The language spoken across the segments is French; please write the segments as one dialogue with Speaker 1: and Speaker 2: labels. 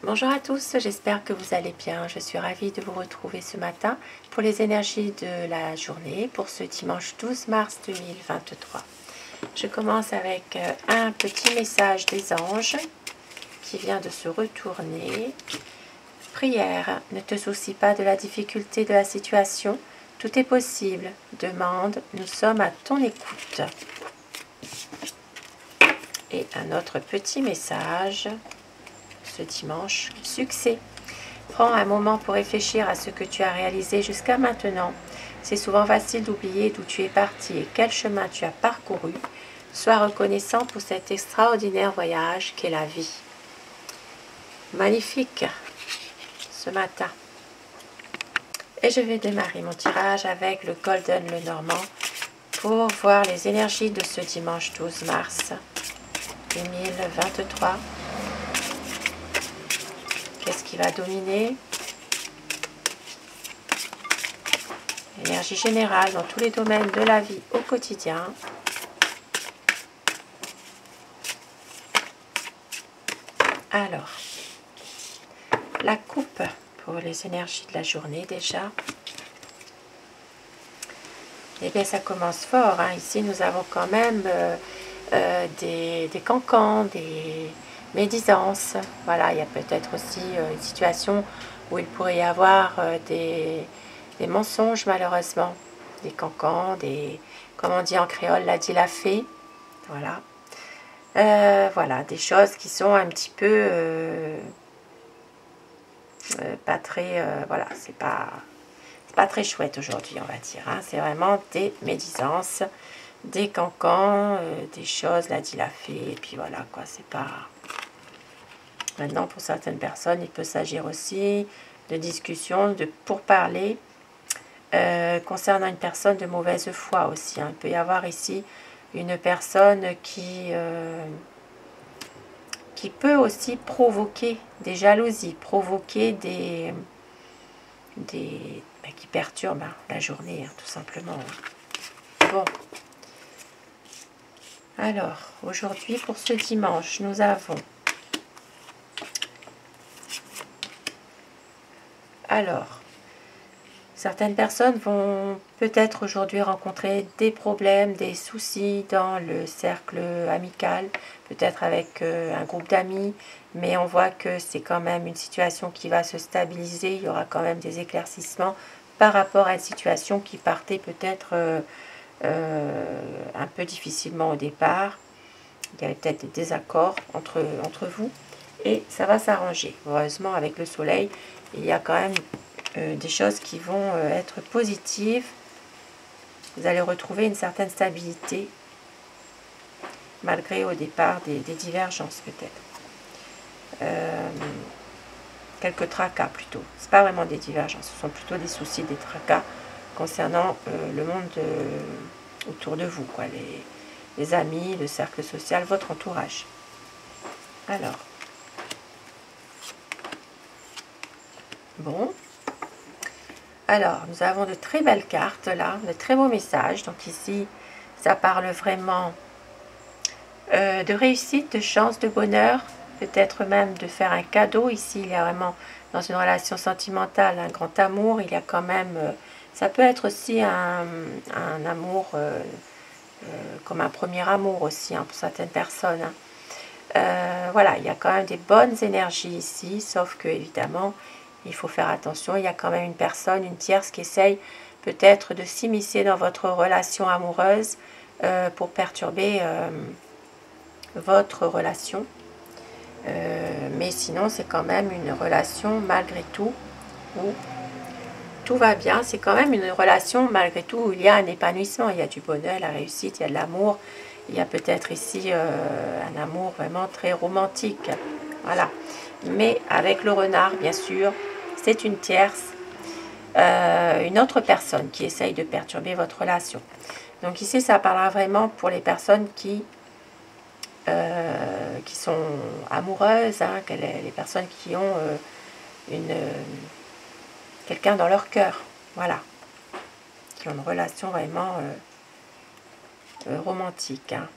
Speaker 1: Bonjour à tous, j'espère que vous allez bien. Je suis ravie de vous retrouver ce matin pour les énergies de la journée pour ce dimanche 12 mars 2023. Je commence avec un petit message des anges qui vient de se retourner. Prière, ne te soucie pas de la difficulté de la situation, tout est possible. Demande, nous sommes à ton écoute. Et un autre petit message ce dimanche, succès. Prends un moment pour réfléchir à ce que tu as réalisé jusqu'à maintenant. C'est souvent facile d'oublier d'où tu es parti et quel chemin tu as parcouru. Sois reconnaissant pour cet extraordinaire voyage qu'est la vie. Magnifique ce matin. Et je vais démarrer mon tirage avec le Golden Lenormand pour voir les énergies de ce dimanche 12 mars 2023. Qu'est-ce qui va dominer? Énergie générale dans tous les domaines de la vie au quotidien. Alors, la coupe pour les énergies de la journée déjà. Eh bien, ça commence fort. Hein. Ici, nous avons quand même des cancans, des médisances. Voilà, il y a peut-être aussi une situation où il pourrait y avoir des mensonges malheureusement, des cancans, comme on dit en créole, la dit la fée. Voilà. Voilà, des choses qui sont un petit peu pas très, voilà, c'est pas très chouette aujourd'hui, on va dire. Hein. C'est vraiment des médisances, des cancans, des choses, la dit la fée, et puis voilà quoi, c'est pas... Maintenant, pour certaines personnes, il peut s'agir aussi de discussions, de pourparlers concernant une personne de mauvaise foi aussi. Hein. Il peut y avoir ici une personne qui peut aussi provoquer des jalousies, provoquer qui perturbent la journée, hein, tout simplement. Bon. Alors, aujourd'hui, pour ce dimanche, nous avons... Alors, certaines personnes vont peut-être aujourd'hui rencontrer des problèmes, des soucis dans le cercle amical, peut-être avec un groupe d'amis, mais on voit que c'est quand même une situation qui va se stabiliser, il y aura quand même des éclaircissements par rapport à une situation qui partait peut-être un peu difficilement au départ. Il y avait peut-être des désaccords entre vous et ça va s'arranger. Heureusement, avec le soleil, il y a quand même des choses qui vont être positives. Vous allez retrouver une certaine stabilité malgré au départ des divergences peut-être. Quelques tracas plutôt. Ce pas vraiment des divergences, ce sont plutôt des soucis, des tracas concernant le monde autour de vous, quoi, les amis, le cercle social, votre entourage. Alors, bon. Alors, nous avons de très belles cartes là, de très beaux messages. Donc ici, ça parle vraiment de réussite, de chance, de bonheur, peut-être même de faire un cadeau. Ici, il y a vraiment, dans une relation sentimentale, un grand amour. Il y a quand même, ça peut être aussi un amour, comme un premier amour aussi, hein, pour certaines personnes. Hein. Voilà, il y a quand même des bonnes énergies ici, sauf que, évidemment, il faut faire attention, il y a quand même une personne, une tierce qui essaye peut-être de s'immiscer dans votre relation amoureuse pour perturber votre relation. Mais sinon, c'est quand même une relation malgré tout où tout va bien. C'est quand même une relation malgré tout où il y a un épanouissement, il y a du bonheur, la réussite, il y a de l'amour. Il y a peut-être ici un amour vraiment très romantique. Voilà. Mais avec le renard, bien sûr, c'est une tierce, une autre personne qui essaye de perturber votre relation. Donc ici, ça parlera vraiment pour les personnes qui sont amoureuses, hein, les personnes qui ont quelqu'un dans leur cœur, voilà, qui ont une relation vraiment romantique. Hein.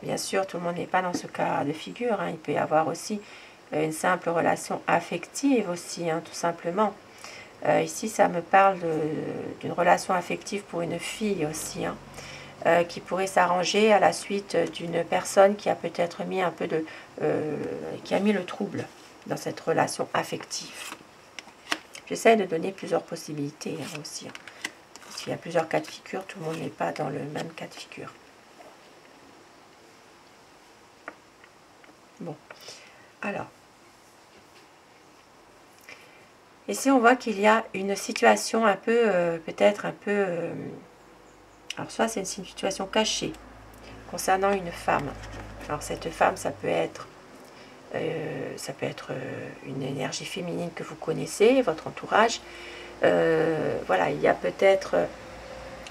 Speaker 1: bien sûr, tout le monde n'est pas dans ce cas de figure, hein. Il peut y avoir aussi une simple relation affective aussi, hein, tout simplement. Ici, ça me parle d'une relation affective pour une fille aussi, hein, qui pourrait s'arranger à la suite d'une personne qui a peut-être mis un peu de... qui a mis le trouble dans cette relation affective. J'essaie de donner plusieurs possibilités, hein, aussi, hein, parce qu'il y a plusieurs cas de figure, tout le monde n'est pas dans le même cas de figure. Bon, alors... Ici, on voit qu'il y a une situation un peu, peut-être un peu... alors, soit c'est une situation cachée concernant une femme. Alors, cette femme, ça peut être une énergie féminine que vous connaissez, votre entourage. Voilà, il y a peut-être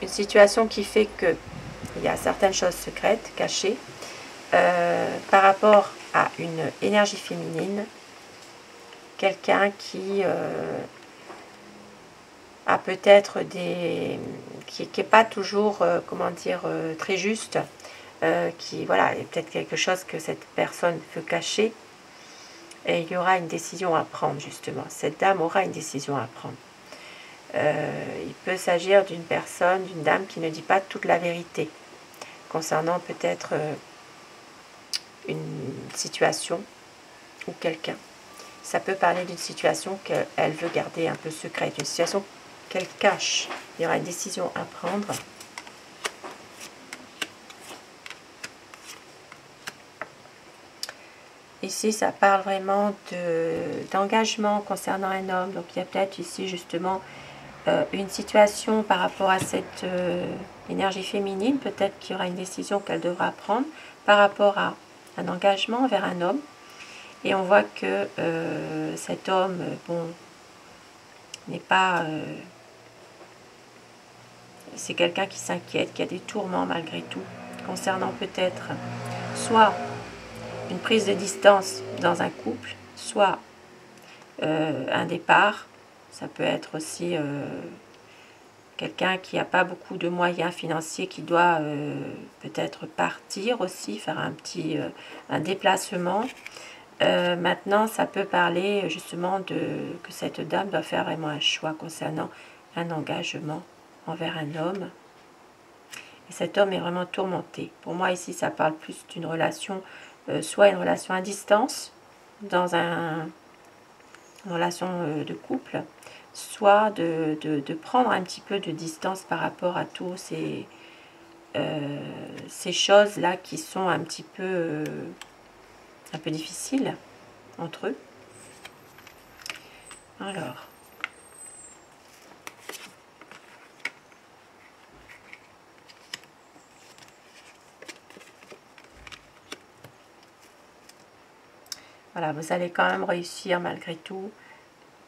Speaker 1: une situation qui fait qu'il y a certaines choses secrètes, cachées, par rapport à une énergie féminine. Quelqu'un qui a peut-être qui n'est pas toujours, comment dire, très juste, qui, voilà, il y a peut-être quelque chose que cette personne veut cacher, et il y aura une décision à prendre, justement. Cette dame aura une décision à prendre. Il peut s'agir d'une personne, d'une dame qui ne dit pas toute la vérité, concernant peut-être une situation ou quelqu'un. Ça peut parler d'une situation qu'elle veut garder un peu secrète, une situation qu'elle cache. Il y aura une décision à prendre. Ici, ça parle vraiment d'engagement concernant un homme. Donc, il y a peut-être ici, justement, une situation par rapport à cette énergie féminine. Peut-être qu'il y aura une décision qu'elle devra prendre par rapport à un engagement vers un homme. Et on voit que cet homme, bon, n'est pas... c'est quelqu'un qui s'inquiète, qui a des tourments malgré tout, concernant peut-être soit une prise de distance dans un couple, soit un départ. Ça peut être aussi quelqu'un qui n'a pas beaucoup de moyens financiers, qui doit peut-être partir aussi, faire un déplacement. Maintenant, ça peut parler justement que cette dame doit faire vraiment un choix concernant un engagement envers un homme. Et cet homme est vraiment tourmenté. Pour moi, ici, ça parle plus d'une relation, soit une relation à distance, dans une relation de couple, soit de prendre un petit peu de distance par rapport à tous ces choses-là qui sont un peu difficiles entre eux. Alors, voilà, vous allez quand même réussir malgré tout,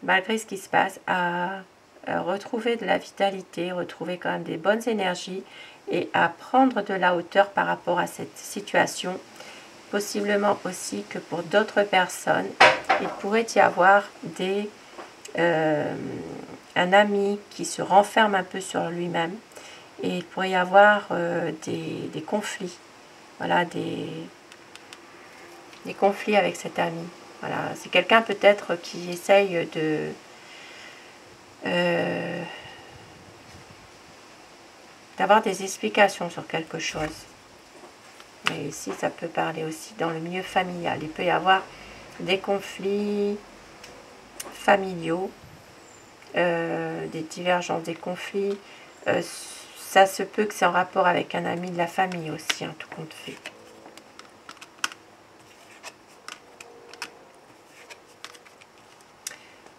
Speaker 1: malgré ce qui se passe, à retrouver de la vitalité, retrouver quand même des bonnes énergies et à prendre de la hauteur par rapport à cette situation. Possiblement aussi que pour d'autres personnes, il pourrait y avoir un ami qui se renferme un peu sur lui-même, et il pourrait y avoir des conflits, voilà, des conflits avec cet ami. Voilà, c'est quelqu'un peut-être qui essaye d'avoir des explications sur quelque chose. Mais ici, ça peut parler aussi dans le milieu familial. Il peut y avoir des conflits familiaux, des divergences, des conflits. Ça se peut que c'est en rapport avec un ami de la famille aussi, hein, tout compte fait.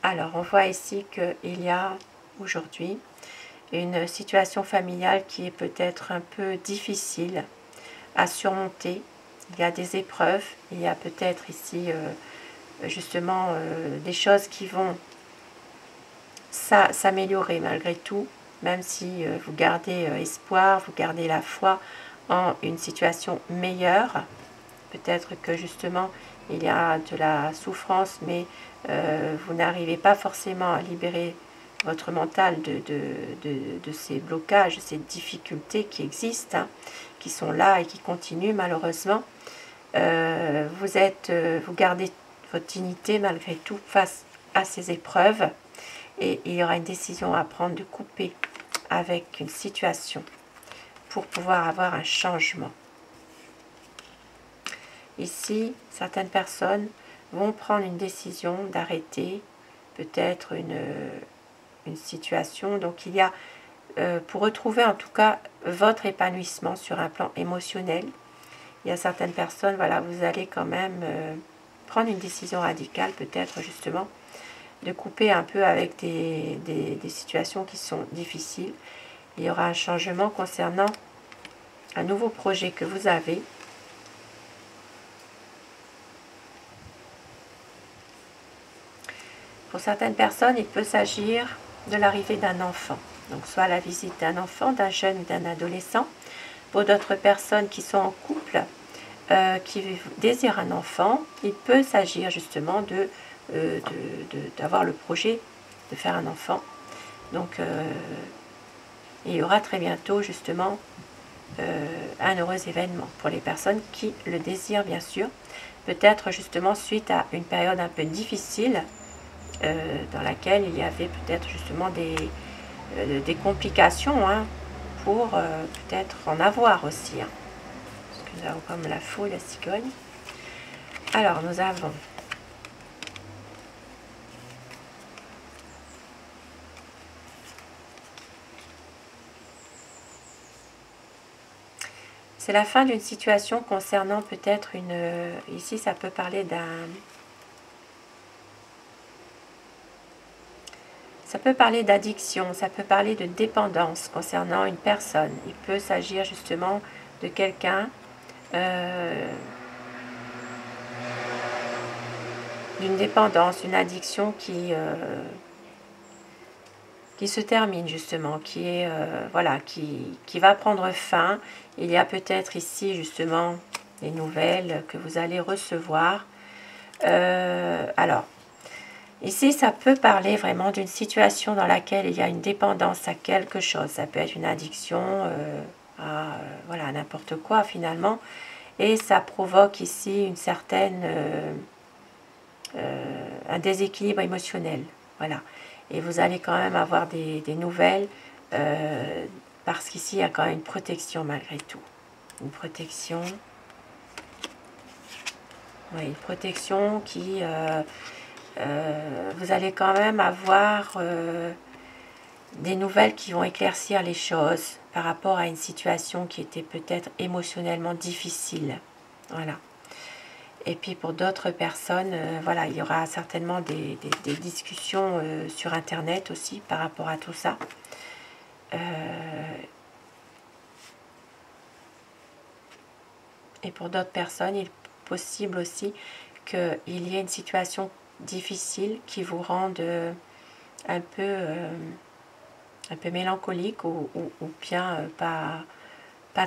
Speaker 1: Alors, on voit ici qu'il y a aujourd'hui une situation familiale qui est peut-être un peu difficile à surmonter. Il y a des épreuves, il y a peut-être ici justement des choses qui vont s'améliorer malgré tout, même si vous gardez espoir, vous gardez la foi en une situation meilleure. Peut-être que justement il y a de la souffrance, mais vous n'arrivez pas forcément à libérer votre mental de ces blocages, ces difficultés qui existent, hein, qui sont là et qui continuent malheureusement. Vous gardez votre dignité malgré tout face à ces épreuves, et il y aura une décision à prendre de couper avec une situation pour pouvoir avoir un changement. Ici, certaines personnes vont prendre une décision d'arrêter peut-être une situation. Donc il y a, pour retrouver en tout cas votre épanouissement sur un plan émotionnel, il y a certaines personnes, voilà, vous allez quand même prendre une décision radicale, peut-être justement, de couper un peu avec des situations qui sont difficiles. Il y aura un changement concernant un nouveau projet que vous avez. Pour certaines personnes, il peut s'agir de l'arrivée d'un enfant. Donc soit la visite d'un enfant, d'un jeune ou d'un adolescent. Pour d'autres personnes qui sont en couple, qui désirent un enfant, il peut s'agir justement d'avoir le projet de faire un enfant. Donc il y aura très bientôt justement un heureux événement pour les personnes qui le désirent, bien sûr. Peut-être justement suite à une période un peu difficile, dans laquelle il y avait peut-être justement des complications, hein, pour peut-être en avoir aussi, hein. Parce que nous avons comme la faux, la cigogne. Alors nous avons c'est la fin d'une situation concernant peut-être ici ça peut parler ça peut parler d'addiction, ça peut parler de dépendance concernant une personne. Il peut s'agir justement de quelqu'un, d'une dépendance, une addiction qui se termine justement, voilà, qui va prendre fin. Il y a peut-être ici justement des nouvelles que vous allez recevoir. Alors, ici, ça peut parler vraiment d'une situation dans laquelle il y a une dépendance à quelque chose. Ça peut être une addiction à voilà, n'importe quoi finalement. Et ça provoque ici une certaine, un déséquilibre émotionnel. Voilà. Et vous allez quand même avoir des nouvelles parce qu'ici, il y a quand même une protection malgré tout. Une protection. Oui, une protection qui... vous allez quand même avoir des nouvelles qui vont éclaircir les choses par rapport à une situation qui était peut-être émotionnellement difficile. Voilà. Et puis pour d'autres personnes, voilà, il y aura certainement des discussions sur Internet aussi par rapport à tout ça. Et pour d'autres personnes, il est possible aussi qu'il y ait une situation difficile qui vous rende un peu mélancolique ou bien pas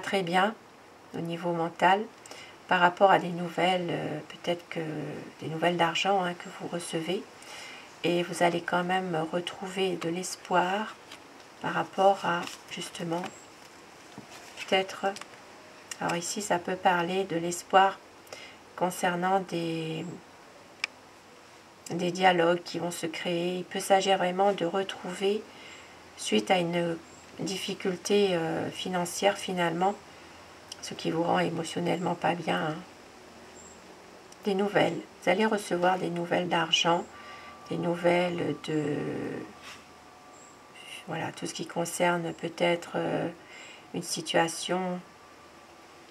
Speaker 1: très bien au niveau mental par rapport à des nouvelles, peut-être que des nouvelles d'argent, hein, que vous recevez, et vous allez quand même retrouver de l'espoir par rapport à justement peut-être, alors ici ça peut parler de l'espoir concernant des dialogues qui vont se créer. Il peut s'agir vraiment de retrouver, suite à une difficulté financière finalement, ce qui vous rend émotionnellement pas bien, hein, des nouvelles. Vous allez recevoir des nouvelles d'argent, des nouvelles de... Voilà, tout ce qui concerne peut-être une situation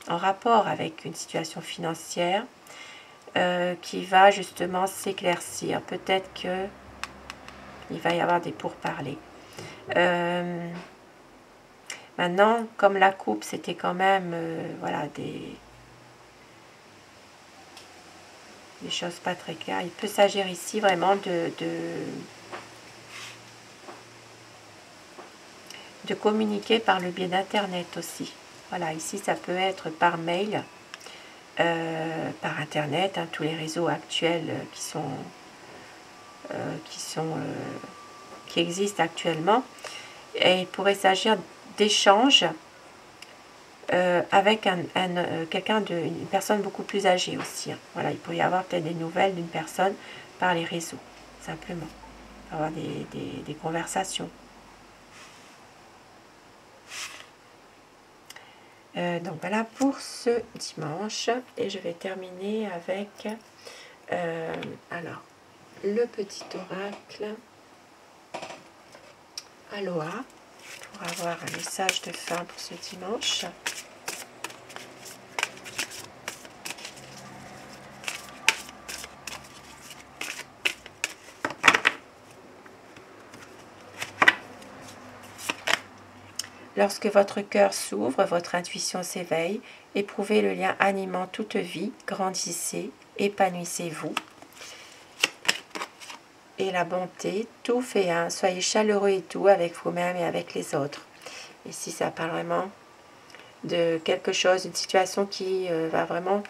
Speaker 1: en rapport avec une situation financière qui va justement s'éclaircir. Peut-être que il va y avoir des pourparlers. Maintenant, comme la coupe, c'était quand même voilà, des choses pas très claires. Il peut s'agir ici vraiment de communiquer par le biais d'Internet aussi. Voilà, ici ça peut être par mail, par Internet, tous les réseaux actuels qui sont qui existent actuellement. Et il pourrait s'agir d'échanges avec une personne beaucoup plus âgée aussi. Hein. Voilà, il pourrait y avoir peut-être des nouvelles d'une personne par les réseaux, simplement. Avoir des conversations. Donc voilà pour ce dimanche. Et je vais terminer avec alors le petit oracle Aloha pour avoir un message de fin pour ce dimanche. Lorsque votre cœur s'ouvre, votre intuition s'éveille, éprouvez le lien animant toute vie, grandissez, épanouissez-vous. Et la bonté, tout fait un, soyez chaleureux et doux avec vous-même et avec les autres. Ici, ça parle vraiment de quelque chose, une situation qui va vraiment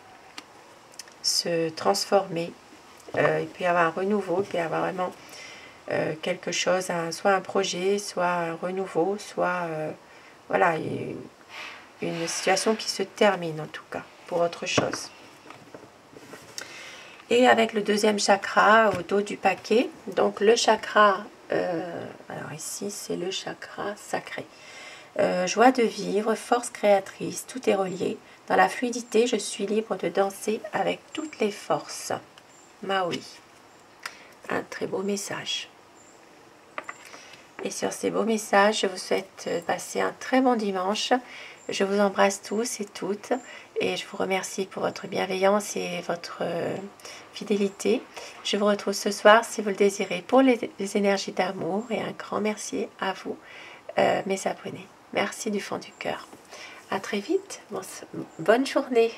Speaker 1: se transformer. Il peut y avoir un renouveau, il peut y avoir vraiment quelque chose, soit un projet, soit un renouveau, soit... voilà, une situation qui se termine en tout cas, pour autre chose. Et avec le deuxième chakra au dos du paquet, donc le chakra, alors ici c'est le chakra sacré. Joie de vivre, force créatrice, tout est relié. Dans la fluidité, je suis libre de danser avec toutes les forces. Maui. Un très beau message. Et sur ces beaux messages, je vous souhaite passer un très bon dimanche. Je vous embrasse tous et toutes et je vous remercie pour votre bienveillance et votre fidélité. Je vous retrouve ce soir si vous le désirez pour les énergies d'amour et un grand merci à vous, mes abonnés. Merci du fond du cœur. À très vite. Bonne journée.